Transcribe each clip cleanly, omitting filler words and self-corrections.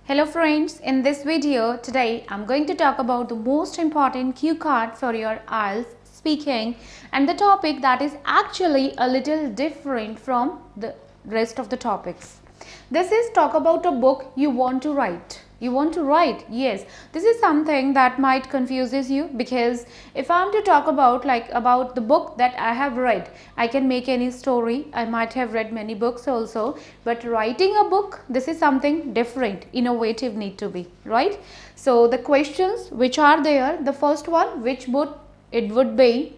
Hello friends, in this video today I'm going to talk about the most important cue card for your IELTS speaking, and the topic that is actually a little different from the rest of the topics. This is talk about a book you want to write. You want to write? Yes. This is something that might confuses you, because if I am to talk about about the book that I have read, I can make any story. I might have read many books also, but writing a book, this is something different, innovative need to be, right? So the questions which are there, the first one, which book it would be,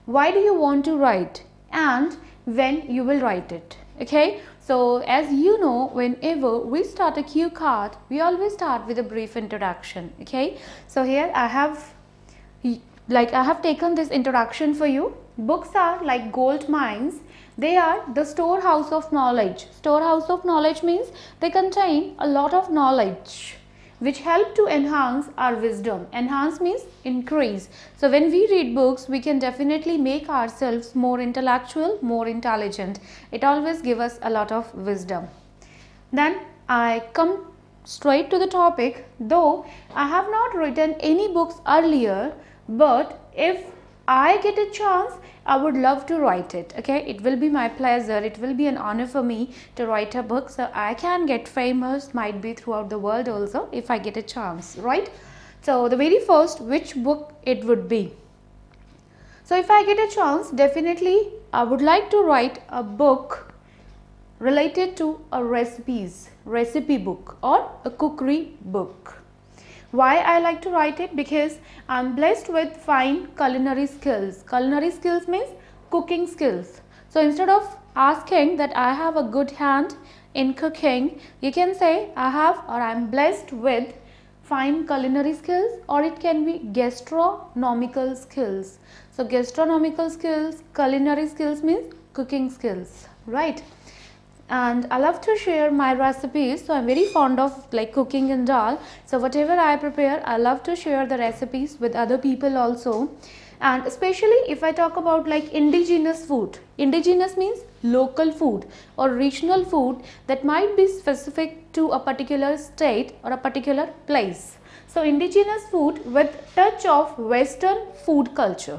why do you want to write, and when you will write it. Okay, so as you know, whenever we start a cue card, we always start with a brief introduction. Okay, so here I have taken this introduction for you. Books are like gold mines. They are the storehouse of knowledge. Storehouse of knowledge means they contain a lot of knowledge which help to enhance our wisdom. Enhance means increase. So when we read books, we can definitely make ourselves more intellectual, more intelligent. It always gives us a lot of wisdom. Then I come straight to the topic. Though I have not written any books earlier, but if I get a chance, I would love to write it. Okay, it will be my pleasure, it will be an honor for me to write a book, so I can get famous, might be throughout the world also, if I get a chance, right? So the very first, which book it would be? So if I get a chance, definitely I would like to write a book related to a recipe book or a cookery book. Why I like to write it? Because I am blessed with fine culinary skills. Culinary skills means cooking skills. So instead of asking that I have a good hand in cooking, you can say I have, or I am blessed with fine culinary skills, or it can be gastronomical skills. So gastronomical skills, culinary skills means cooking skills, right? And I love to share my recipes, so I'm very fond of cooking and all. So whatever I prepare, I love to share the recipes with other people also. And especially if I talk about indigenous food. Indigenous means local food or regional food that might be specific to a particular state or a particular place. So indigenous food with touch of Western food culture.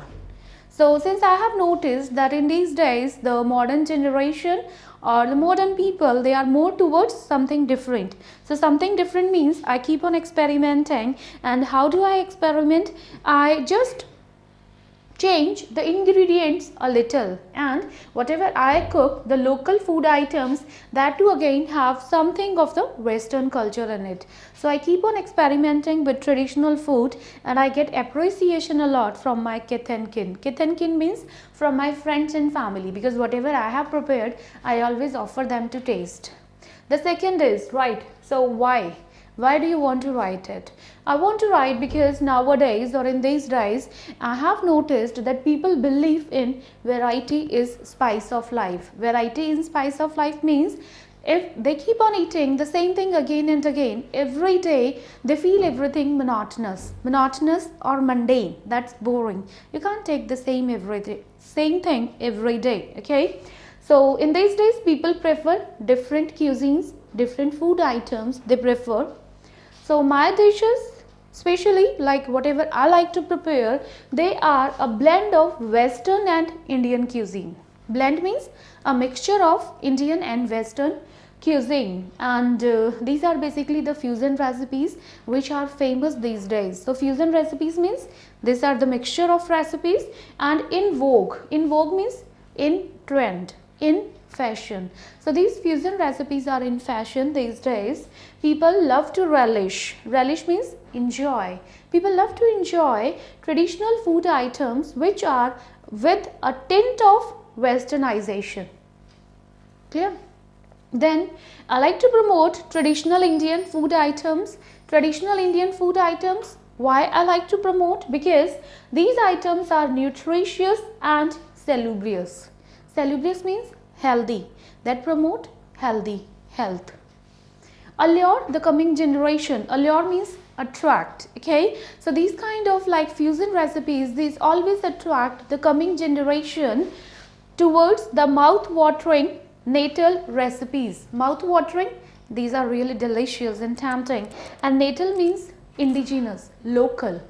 So since I have noticed that in these days the modern generation or the modern people, they are more towards something different. So something different means I keep on experimenting. And how do I experiment? I just change the ingredients a little, and whatever I cook, the local food items, that too again have something of the Western culture in it. So I keep on experimenting with traditional food, and I get appreciation a lot from my kith and kin. Kith and kin means from my friends and family, because whatever I have prepared, I always offer them to taste. The second is, right, so why? Why do you want to write it? I want to write because nowadays, or in these days, I have noticed that people believe in variety is spice of life. Variety in spice of life means if they keep on eating the same thing again and again every day, they feel everything monotonous. Monotonous or mundane, that's boring. You can't take the same thing every day. Okay, so in these days people prefer different cuisines, different food items they prefer. So my dishes, especially whatever I like to prepare, they are a blend of Western and Indian cuisine. Blend means a mixture of Indian and Western cuisine, and these are basically the fusion recipes which are famous these days. So fusion recipes means these are the mixture of recipes and in vogue. In vogue means in trend, in fashion. So these fusion recipes are in fashion these days. People love to relish. Relish means enjoy. People love to enjoy traditional food items which are with a tint of westernization. Clear? Then I like to promote traditional Indian food items. Traditional Indian food items. Why I like to promote? Because these items are nutritious and salubrious. Salubrious means healthy, that promote healthy health. Allure the coming generation. Allure means attract. Okay, so these kind of fusion recipes, these always attract the coming generation towards the mouth watering natal recipes. Mouth watering These are really delicious and tempting. And natal means indigenous, local,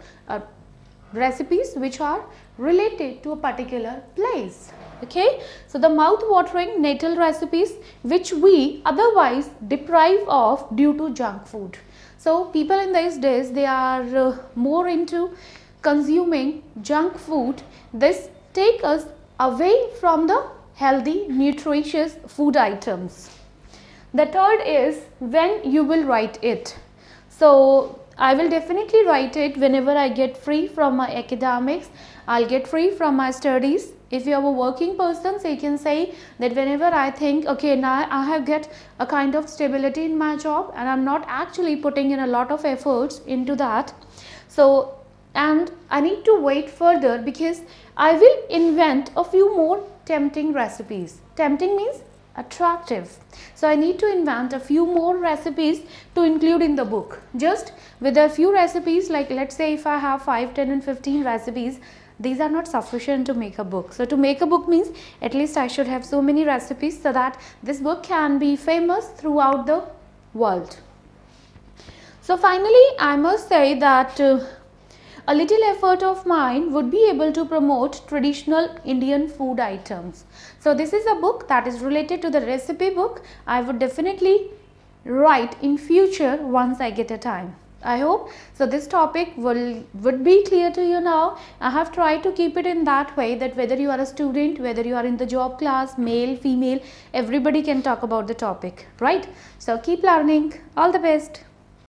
recipes which are related to a particular place. Okay, so the mouth-watering natal recipes which we otherwise deprive of due to junk food. So people in these days, they are more into consuming junk food. This take us away from the healthy, nutritious food items. The third is when you will write it. So I will definitely write it whenever I get free from my academics. I'll get free from my studies. If you are a working person, so you can say that whenever I think, okay, now I have get a kind of stability in my job and I'm not actually putting in a lot of efforts into that. So, and I need to wait further because I will invent a few more tempting recipes. Tempting means attractive. So I need to invent a few more recipes to include in the book. Just with a few recipes, like let's say if I have 5, 10 and 15 recipes, these are not sufficient to make a book. So to make a book means at least I should have so many recipes so that this book can be famous throughout the world. So finally, I must say that a little effort of mine would be able to promote traditional Indian food items. So this is a book that is related to the recipe book. I would definitely write in future once I get a time. I hope so this topic would be clear to you now. I have tried to keep it in that way that whether you are a student, whether you are in the job class, male, female, everybody can talk about the topic, right? So keep learning. All the best.